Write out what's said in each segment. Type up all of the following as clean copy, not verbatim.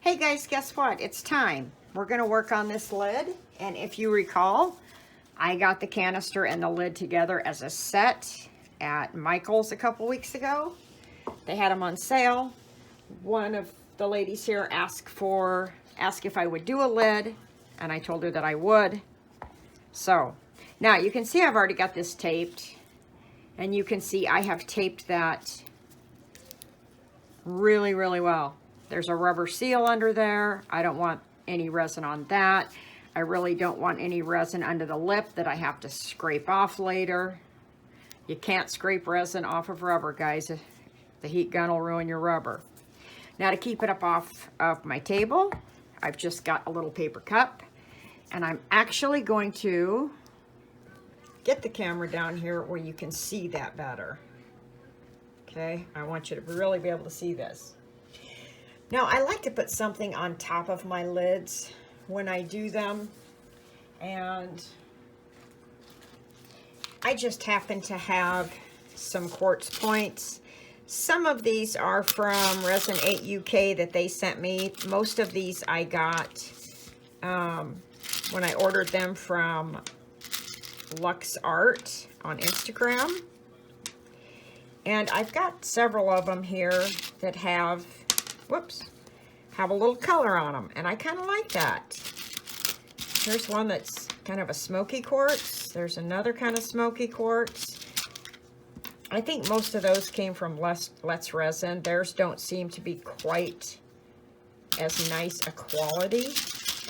Hey guys, guess what? It's time. We're gonna work on this lid, and if you recall, I got the canister and the lid together as a set at Michael's a couple weeks ago. They had them on sale. One of the ladies here asked if I would do a lid, and I told her that I would. So, now you can see I've already got this taped, and you can see I have taped that really, really well. There's a rubber seal under there. I don't want any resin on that. I really don't want any resin under the lip that I have to scrape off later. You can't scrape resin off of rubber, guys. The heat gun will ruin your rubber. Now to keep it up off of my table, I've just got a little paper cup, and I'm actually going to get the camera down here where you can see that better. Okay, I want you to really be able to see this. Now, I like to put something on top of my lids when I do them, and I just happen to have some quartz points. Some of these are from Resin 8 UK that they sent me. Most of these I got when I ordered them from Lux Art on Instagram. And I've got several of them here that have a little color on them, and I kind of like that. Here's one that's kind of a smoky quartz. There's another kind of smoky quartz. I think most of those came from Let's Resin. Theirs don't seem to be quite as nice a quality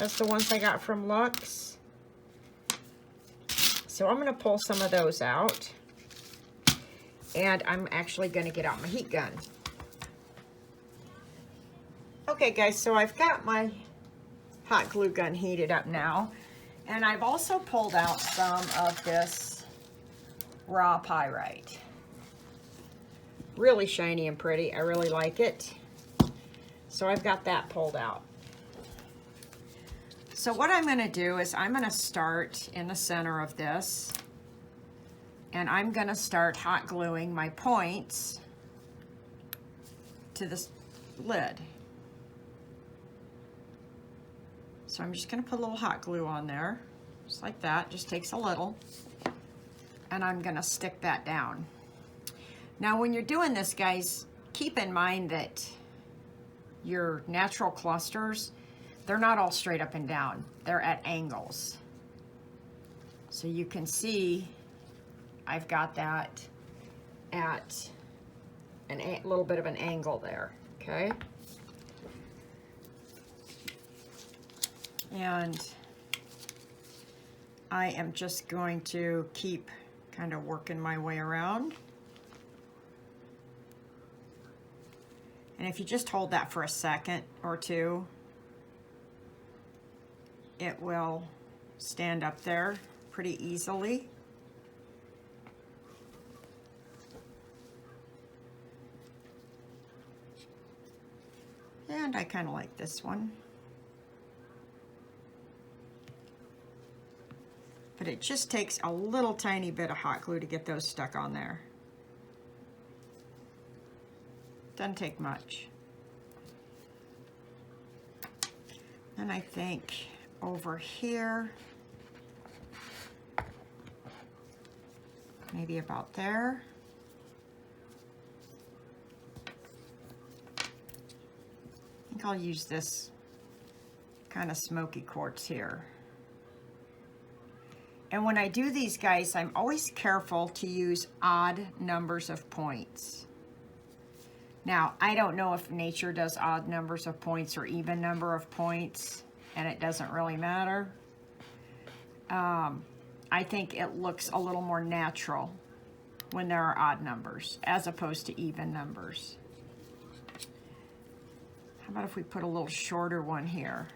as the ones I got from Lux. So I'm going to pull some of those out, and I'm actually going to get out my heat gun. Okay guys, so I've got my hot glue gun heated up now, and I've also pulled out some of this raw pyrite. Really shiny and pretty. I really like it. So I've got that pulled out. So what I'm going to do is I'm going to start in the center of this, and I'm going to start hot gluing my points to this lid. So I'm just going to put a little hot glue on there, just like that. Just takes a little. And I'm going to stick that down. Now when you're doing this, guys, keep in mind that your natural clusters, they're not all straight up and down. They're at angles. So you can see I've got that at a little bit of an angle there, okay? And I am just going to keep kind of working my way around. And if you just hold that for a second or two, it will stand up there pretty easily. And I kind of like this one. But it just takes a little tiny bit of hot glue to get those stuck on there. Doesn't take much. And I think over here, maybe about there. I think I'll use this kind of smoky quartz here. And when I do these, guys, I'm always careful to use odd numbers of points. Now, I don't know if nature does odd numbers of points or even number of points, and it doesn't really matter. I think it looks a little more natural when there are odd numbers as opposed to even numbers. How about if we put a little shorter one here?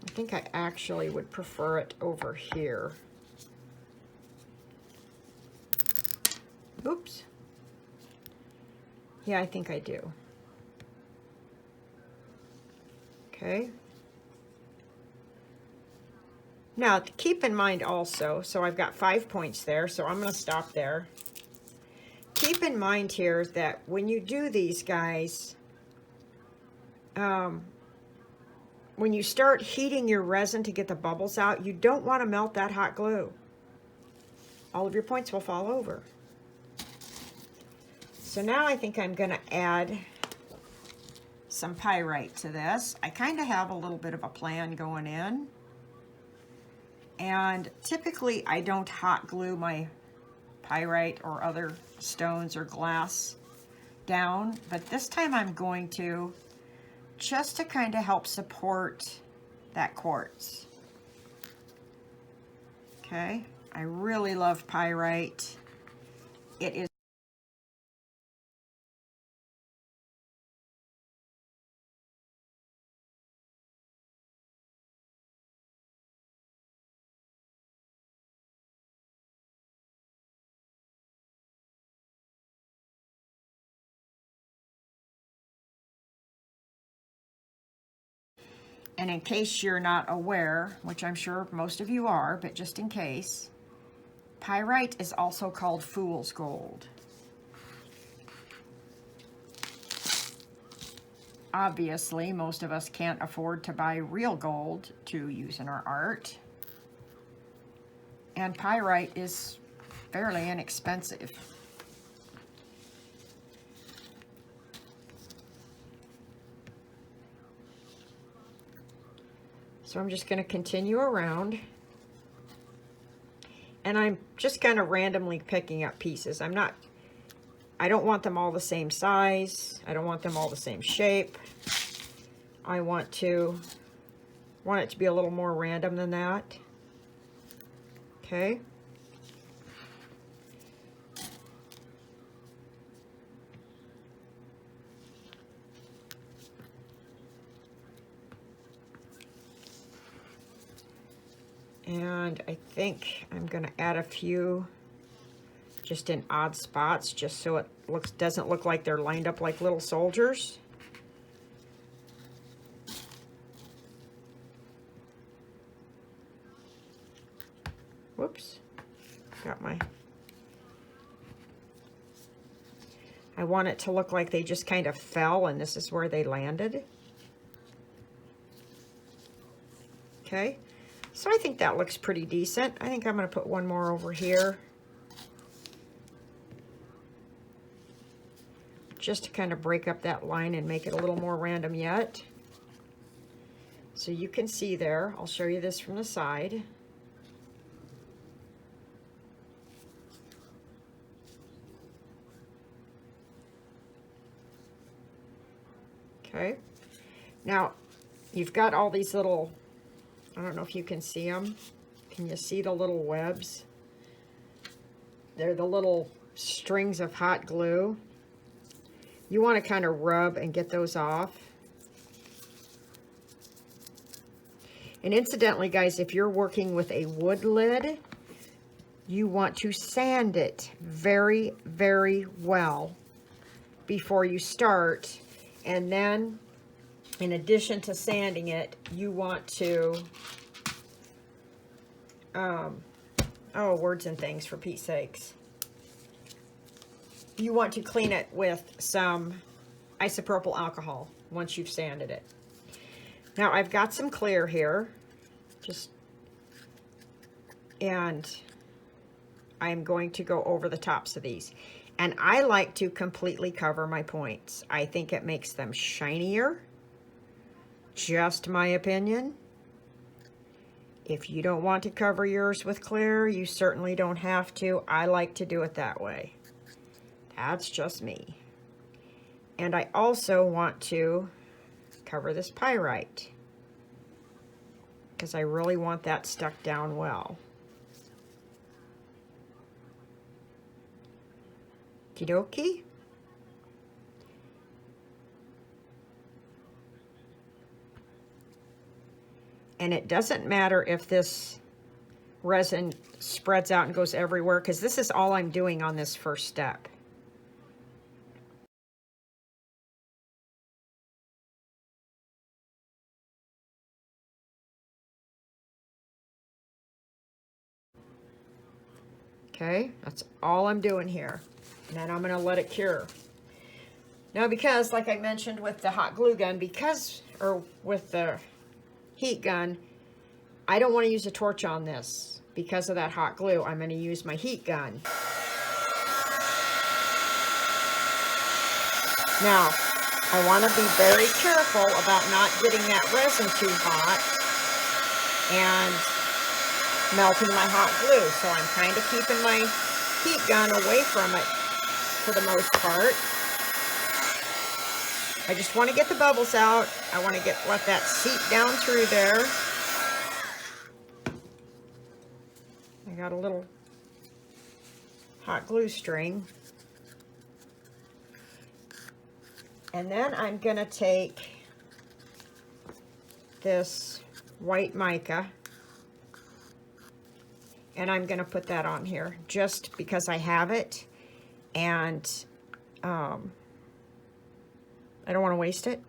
I think I actually would prefer it over here. Oops. Yeah, I think I do. Okay. Now, keep in mind also, so I've got 5 points there, so I'm going to stop there. keep in mind here that when you do these guys, when you start heating your resin to get the bubbles out, you don't want to melt that hot glue. All of your points will fall over. So now I think I'm going to add some pyrite to this. I kind of have a little bit of a plan going in. And typically I don't hot glue my pyrite or other stones or glass down, but this time I'm going to, just to kind of help support that quartz. Okay, I really love pyrite. It is and in case you're not aware, which I'm sure most of you are, but just in case, pyrite is also called fool's gold. Obviously, most of us can't afford to buy real gold to use in our art. And pyrite is fairly inexpensive. So I'm just going to continue around. And I'm just kind of randomly picking up pieces. I don't want them all the same size. I don't want them all the same shape. I want it to be a little more random than that. Okay. And I think I'm going to add a few just in odd spots, just so it doesn't look like they're lined up like little soldiers. Whoops. I want it to look like they just kind of fell and this is where they landed. Okay. So I think that looks pretty decent. I think I'm going to put one more over here, just to kind of break up that line and make it a little more random yet. So you can see there, I'll show you this from the side. Okay. Now, you've got all these little, I don't know if you can see them. Can you see the little webs? They're the little strings of hot glue. You want to kind of rub and get those off. And incidentally, guys, if you're working with a wood lid, you want to sand it very, very well before you start. And then, in addition to sanding it, you want to, oh, words and things, for Pete's sakes. You want to clean it with some isopropyl alcohol once you've sanded it. Now, I've got some clear here, and I'm going to go over the tops of these. And I like to completely cover my points. I think it makes them shinier. Just my opinion. If you don't want to cover yours with clear, you certainly don't have to. I like to do it that way. That's just me. And I also want to cover this pyrite, because I really want that stuck down well. Okie dokie. And it doesn't matter if this resin spreads out and goes everywhere, because this is all I'm doing on this first step. Okay, that's all I'm doing here. And then I'm going to let it cure. Now, because, like I mentioned with the hot glue gun, or with the heat gun, I don't want to use a torch on this. Because of that hot glue, I'm going to use my heat gun. Now, I want to be very careful about not getting that resin too hot and melting my hot glue. So I'm kind of keeping my heat gun away from it for the most part. I just want to get the bubbles out. I want to let that seep down through there. I got a little hot glue string. And then I'm going to take this white mica and I'm going to put that on here just because I have it, and I don't want to waste it.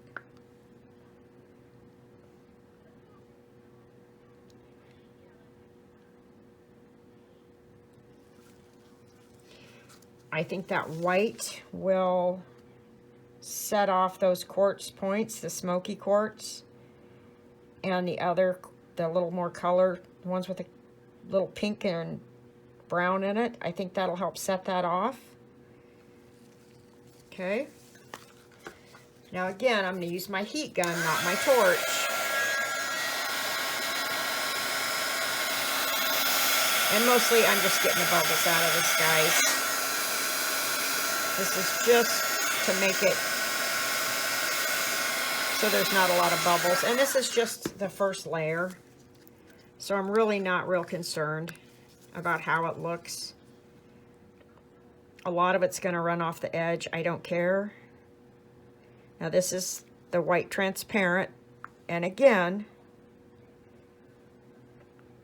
I think that white will set off those quartz points, the smoky quartz, and the little more color, the ones with the little pink and brown in it. I think that'll help set that off. Okay. Now again, I'm going to use my heat gun, not my torch. And mostly I'm just getting the bubbles out of this, guys. This is just to make it so there's not a lot of bubbles. And this is just the first layer. So I'm really not real concerned about how it looks. A lot of it's going to run off the edge. I don't care. Now this is the white transparent. And again,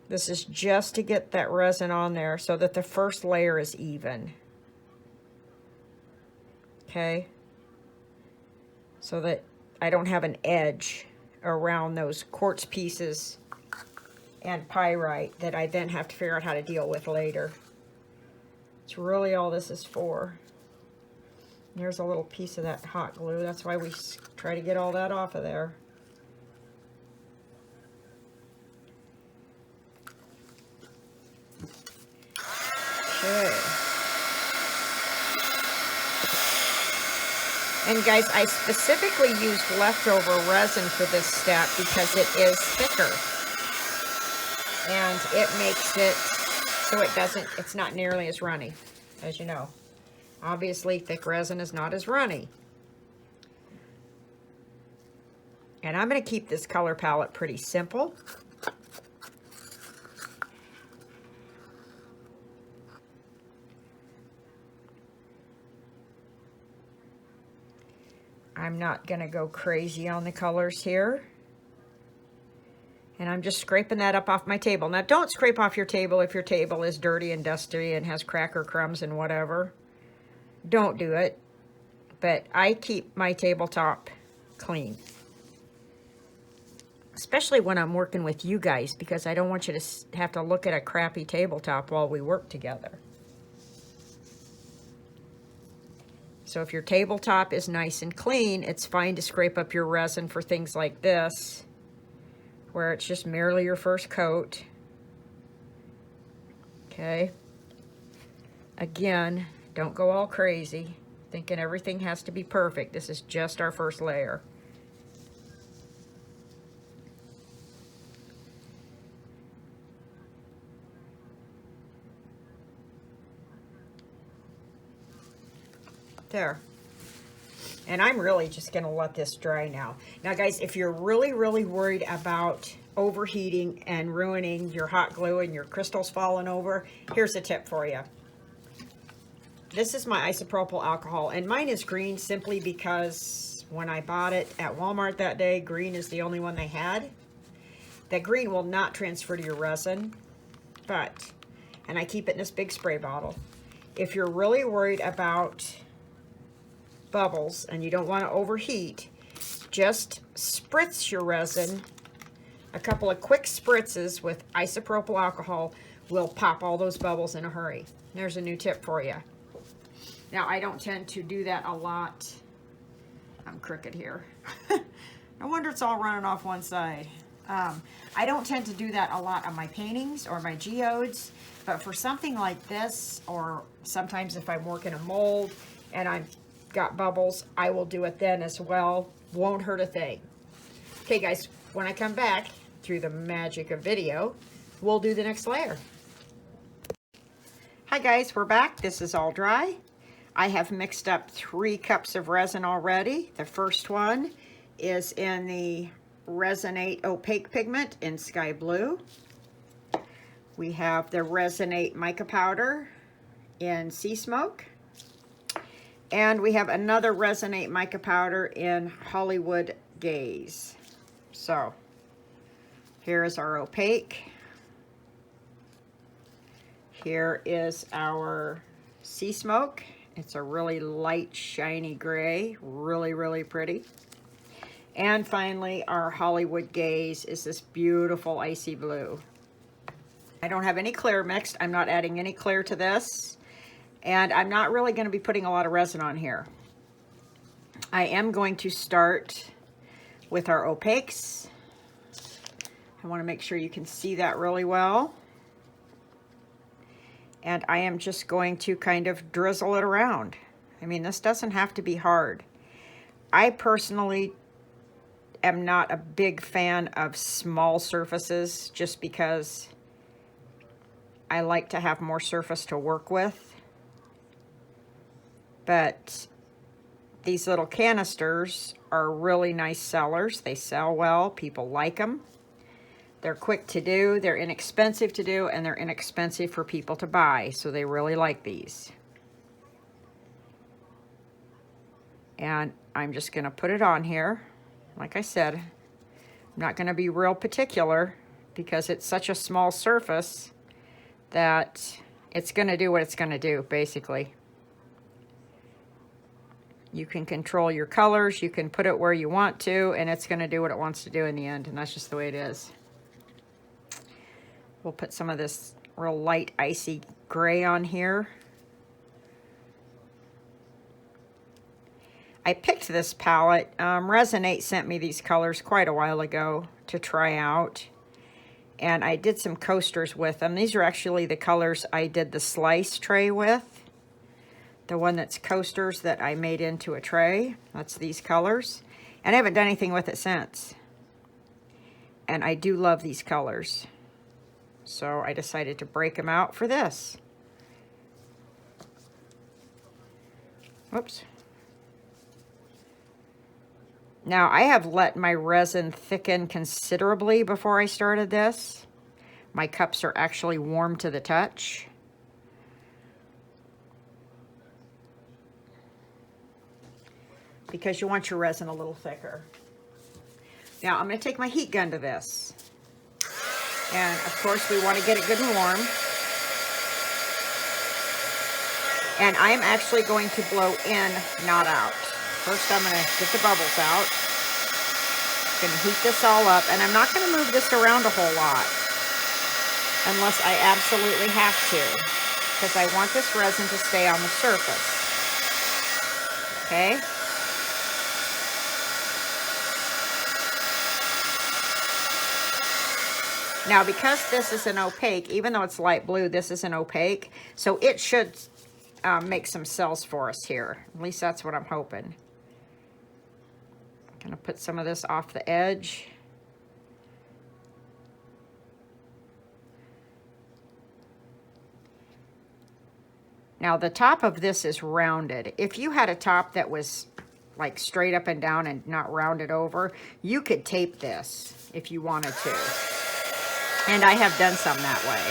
this is just to get that resin on there so that the first layer is even. Okay? So that I don't have an edge around those quartz pieces and pyrite that I then have to figure out how to deal with later. It's really all this is for. There's a little piece of that hot glue. That's why we try to get all that off of there. Okay. And guys, I specifically used leftover resin for this step because it is thicker. And it makes it so it's not nearly as runny, as you know. Obviously, thick resin is not as runny. And I'm going to keep this color palette pretty simple. I'm not going to go crazy on the colors here. And I'm just scraping that up off my table. Now, don't scrape off your table if your table is dirty and dusty and has cracker crumbs and whatever. Don't do it. But I keep my tabletop clean. Especially when I'm working with you guys, because I don't want you to have to look at a crappy tabletop while we work together. So if your tabletop is nice and clean, it's fine to scrape up your resin for things like this, where it's just merely your first coat. Okay. Again, don't go all crazy, thinking everything has to be perfect. This is just our first layer. There. And I'm really just going to let this dry now. Now, guys, if you're really, really worried about overheating and ruining your hot glue and your crystals falling over, here's a tip for you. This is my isopropyl alcohol, and mine is green simply because when I bought it at Walmart that day, green is the only one they had. That green will not transfer to your resin, and I keep it in this big spray bottle. If you're really worried about bubbles and you don't want to overheat, just spritz your resin. A couple of quick spritzes with isopropyl alcohol will pop all those bubbles in a hurry. There's a new tip for you. Now, I don't tend to do that a lot. I'm crooked here. No wonder it's all running off one side. I don't tend to do that a lot on my paintings or my geodes, but for something like this, or sometimes if I'm working a mold and I've got bubbles, I will do it then as well. Won't hurt a thing. Okay, guys, when I come back, through the magic of video, we'll do the next layer. Hi guys, we're back. This is all dry. I have mixed up 3 cups of resin already. The first one is in the Resonate Opaque Pigment in Sky Blue. We have the Resonate Mica Powder in Sea Smoke. And we have another Resonate Mica Powder in Hollywood Gaze. So, here is our opaque. Here is our Sea Smoke. It's a really light, shiny gray, really, really pretty. And finally, our Hollywood Gaze is this beautiful icy blue. I don't have any clear mixed. I'm not adding any clear to this. And I'm not really going to be putting a lot of resin on here. I am going to start with our opaques. I want to make sure you can see that really well. And I am just going to kind of drizzle it around. I mean, this doesn't have to be hard. I personally am not a big fan of small surfaces just because I like to have more surface to work with. But these little canisters are really nice sellers. They sell well, people like them. They're quick to do, they're inexpensive to do, and they're inexpensive for people to buy, so they really like these. And I'm just gonna put it on here. Like I said, I'm not gonna be real particular because it's such a small surface that it's gonna do what it's gonna do, basically. You can control your colors, you can put it where you want to, and it's gonna do what it wants to do in the end, and that's just the way it is. We'll put some of this real light icy gray on here. I picked this palette. Resonate sent me these colors quite a while ago to try out. And I did some coasters with them. These are actually the colors I did the slice tray with. The one that's coasters that I made into a tray. That's these colors. And I haven't done anything with it since. And I do love these colors. So I decided to break them out for this. Whoops. Now I have let my resin thicken considerably before I started this. My cups are actually warm to the touch. Because you want your resin a little thicker. Now I'm going to take my heat gun to this. And of course we want to get it good and warm. And I'm actually going to blow in, not out. First I'm going to get the bubbles out. I'm going to heat this all up. And I'm not going to move this around a whole lot. Unless I absolutely have to. Because I want this resin to stay on the surface. Okay? Now, because this is an opaque, even though it's light blue, this is an opaque, so it should make some cells for us here. At least that's what I'm hoping. I'm gonna put some of this off the edge. Now, the top of this is rounded. If you had a top that was like straight up and down and not rounded over, you could tape this if you wanted to. And I have done some that way.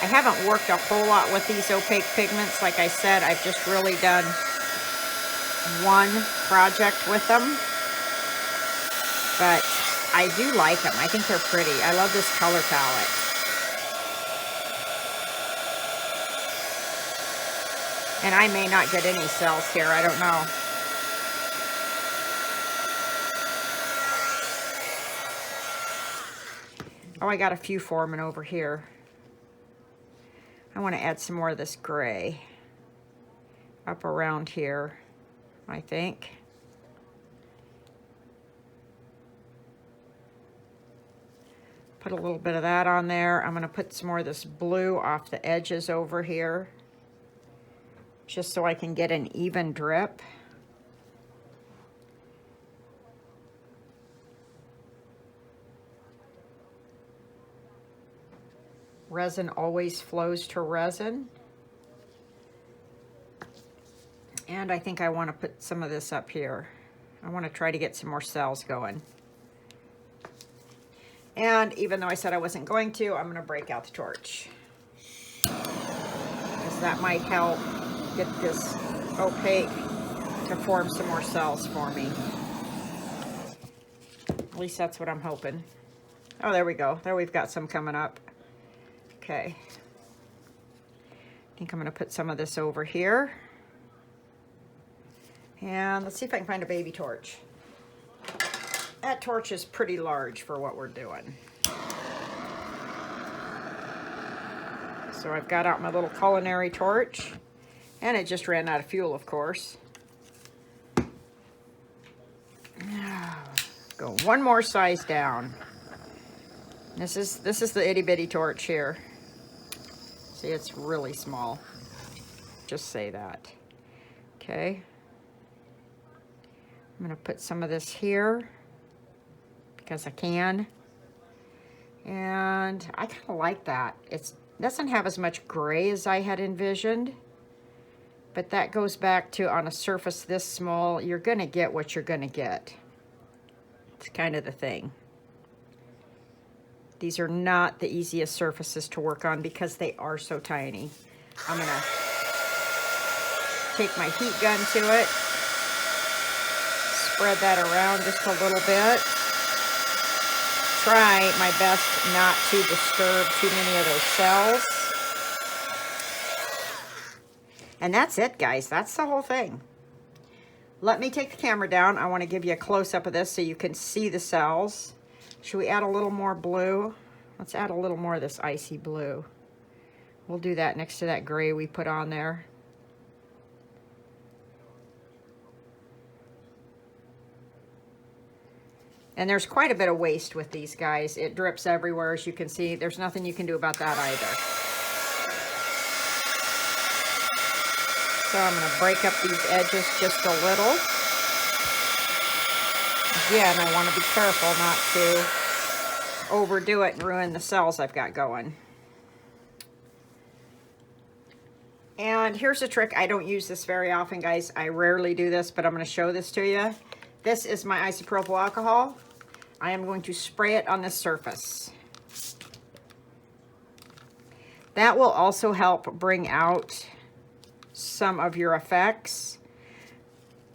I haven't worked a whole lot with these opaque pigments. Like I said, I've just really done one project with them. But I do like them. I think they're pretty. I love this color palette. And I may not get any cells here, I don't know. Oh, I got a few forming over here. I want to add some more of this gray up around here, I think. Put a little bit of that on there. I'm going to put some more of this blue off the edges over here, just so I can get an even drip. Resin always flows to resin. And I think I want to put some of this up here. I want to try to get some more cells going. And even though I said I wasn't going to, I'm going to break out the torch, because that might help get this opaque to form some more cells for me. At least that's what I'm hoping. Oh, there we go. There we've got some coming up. Okay. I think I'm going to put some of this over here. And let's see if I can find a baby torch. That torch is pretty large for what we're doing. So I've got out my little culinary torch, and it just ran out of fuel, of course. Go one more size down. This is the itty bitty torch here. See, it's really small. Just say that. Okay. I'm gonna put some of this here, because I can. And I kind of like that. It doesn't have as much gray as I had envisioned, but that goes back to, on a surface this small, you're gonna get what you're gonna get. It's kind of the thing. These are not the easiest surfaces to work on because they are so tiny. I'm gonna take my heat gun to it, spread that around just a little bit. Try my best not to disturb too many of those cells. And that's it, guys. That's the whole thing. Let me take the camera down. I want to give you a close-up of this so you can see the cells. Should we add a little more blue? Let's add a little more of this icy blue. We'll do that next to that gray we put on there. And there's quite a bit of waste with these guys. It drips everywhere, as you can see. There's nothing you can do about that either. So I'm going to break up these edges just a little. Again, I want to be careful not to overdo it and ruin the cells I've got going. And here's a trick. I don't use this very often, guys. I rarely do this, but I'm going to show this to you. This is my isopropyl alcohol. I am going to spray it on this surface. That will also help bring out some of your effects.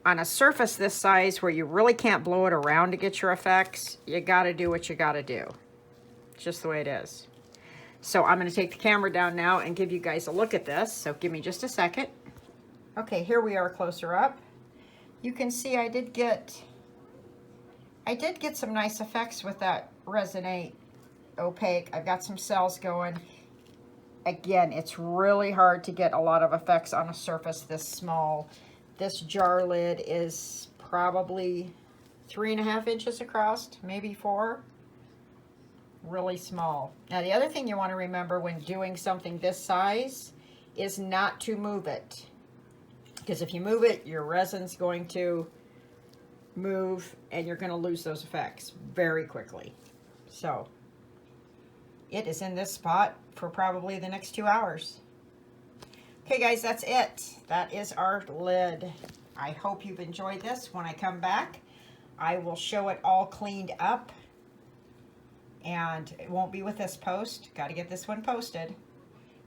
On a surface this size where you really can't blow it around to get your effects, you got to do what you got to do. It's just the way it is. So I'm going to take the camera down now and give you guys a look at this. So give me just a second. Okay, here we are closer up. You can see I did get some nice effects with that Resonate Opaque. I've got some cells going. Again, it's really hard to get a lot of effects on a surface this small. This jar lid is probably 3.5 inches across, maybe 4. Really small. Now, the other thing you want to remember when doing something this size is not to move it. Because if you move it, your resin's going to move and you're going to lose those effects very quickly. So it is in this spot for probably the next 2 hours. Okay, guys, that's it. That is our lid. I hope you've enjoyed this. When I come back, I will show it all cleaned up, and it won't be with this post. Got to get this one posted,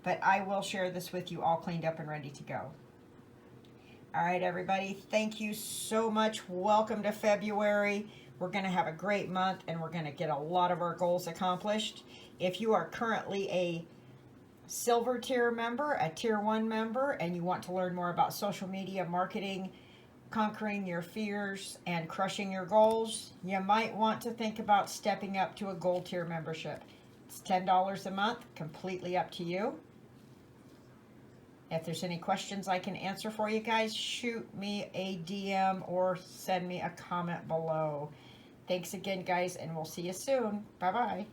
but I will share this with you all cleaned up and ready to go. All right, everybody, thank you so much. Welcome to February. We're going to have a great month, and we're going to get a lot of our goals accomplished. If you are currently a Silver tier member, a Tier 1 member, and you want to learn more about social media marketing, conquering your fears, and crushing your goals, you might want to think about stepping up to a Gold tier membership. It's $10 a month, completely up to you. If there's any questions I can answer for you guys, shoot me a DM or send me a comment below. Thanks again, guys, and we'll see you soon. Bye-bye.